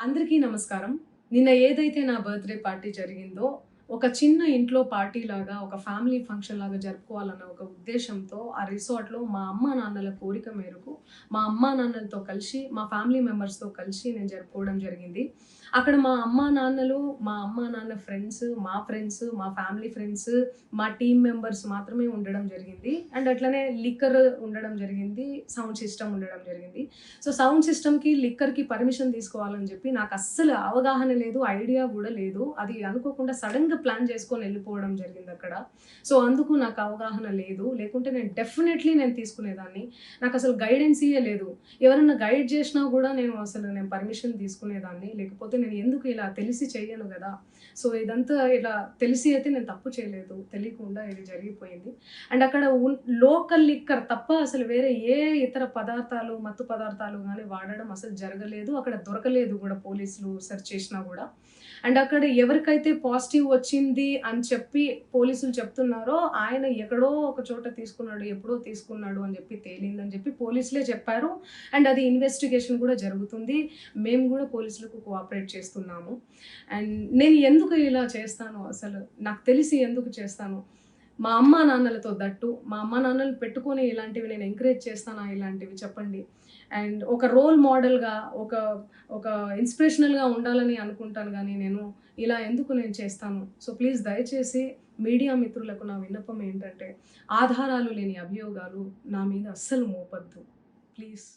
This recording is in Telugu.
అందరికీ నమస్కారం. నిన్న ఏదైతే నా బర్త్‌డే పార్టీ జరిగిందో, ఒక చిన్న ఇంట్లో పార్టీ లాగా, ఒక ఫ్యామిలీ ఫంక్షన్ లాగా జరుపుకోవాలన్న ఒక ఉద్దేశ్యంతో ఆ రిసార్ట్‌లో మా అమ్మానాన్నల కోరిక మేరకు, మా అమ్మానాన్నలతో కలిసి, మా ఫ్యామిలీ మెంబర్స్‌తో కలిసి నేను జరుపుకోవడం జరిగింది. అక్కడ మా అమ్మానాన్నలు, మా అమ్మానాన్న ఫ్రెండ్స్, మా ఫ్రెండ్స్, మా ఫ్యామిలీ ఫ్రెండ్స్, మా టీమ్ మెంబర్స్ మాత్రమే ఉండడం జరిగింది. అండ్ అట్లనే లిక్కర్ ఉండడం జరిగింది. సౌండ్ సిస్టమ్ ఉండడం జరిగింది. సో, సౌండ్ సిస్టమ్‌కి, లిక్కర్‌కి పర్మిషన్ తీసుకోవాలని చెప్పి నాకస్సలు అవగాహన లేదు. ఐడియా గూడా లేదు. అది అనుకోకుండా సడెన్‌గా ప్లాన్ చేసుకొని ఎళ్ళిపోవడం జరిగిందక్కడ. సో, అందుకు నాకు అవగాహన లేదు. లేకుంటే నేను తీసుకునేదాన్ని. నాకసలు గైడెన్సీయే లేదు. ఎవరన్నా గైడ్ చేషినా గూడా నేను పర్మిషన్ తీసుకునేదాన్ని. లేకపోతే నేను ఎందుకు ఇలా తెలిసి చెయ్యను గదా! సో, ఇదంతా ఇలా తెలిసి అయితే నేను తప్పు చేయలేదు. తెలియకుండా ఇది జరిగిపోయింది. అండ్ అక్కడ లోకల్ లిక్కర్ తప్ప అసలు వేరే ఏ ఇతర పదార్థాలు, మత్తు పదార్థాలు గాని వాడడం అసలు జరగలేదు. అక్కడ దొరకలేదు గూడా పోలీసులు సెర్చ్ చేషినా గూడా. అండ్ అక్కడ ఎవరికైతే పాజిటివ్ వచ్చింది అని చెప్పి పోలీసులు చెప్తున్నారో, ఆయన ఎక్కడో ఒక చోట తీసుకున్నాడు, ఎప్పుడో తీసుకున్నాడు అని జెప్పి తేలిందని జెప్పి పోలీసులే చెప్పారు. అండ్ అది ఇన్వెస్టిగేషన్ గూడా జరుగుతుంది. మేము గూడా పోలీసులకు కోఆపరేట్ చేస్తున్నాము. అండ్ నేను ఎందుకు ఇలా చేస్తాను అసలు? నాకు తెలిసి ఎందుకు చేస్తాను? మా అమ్మానాన్నలతో దట్టు. మా అమ్మానాన్నలు పెట్టుకొని ఇలాంటివి నేను ఎంకరేజ్ చేస్తానా ఇలాంటివి చెప్పండి. అండ్ ఒక రోల్ మోడల్‌గా, ఒక ఒక ఇన్‌స్పిరేషనల్‌గా ఉండాలని అనుకుంటాను గానీ నేను ఇలా ఎందుకు నేను చేస్తాను? సో, ప్లీజ్ దయచేసి మీడియా మిత్రులకు నా విన్నపం ఏంటంటే, ఆధారాలు లేని అభియోగాలు నా మీద అస్సలు మోపొద్దు. ప్లీజ్.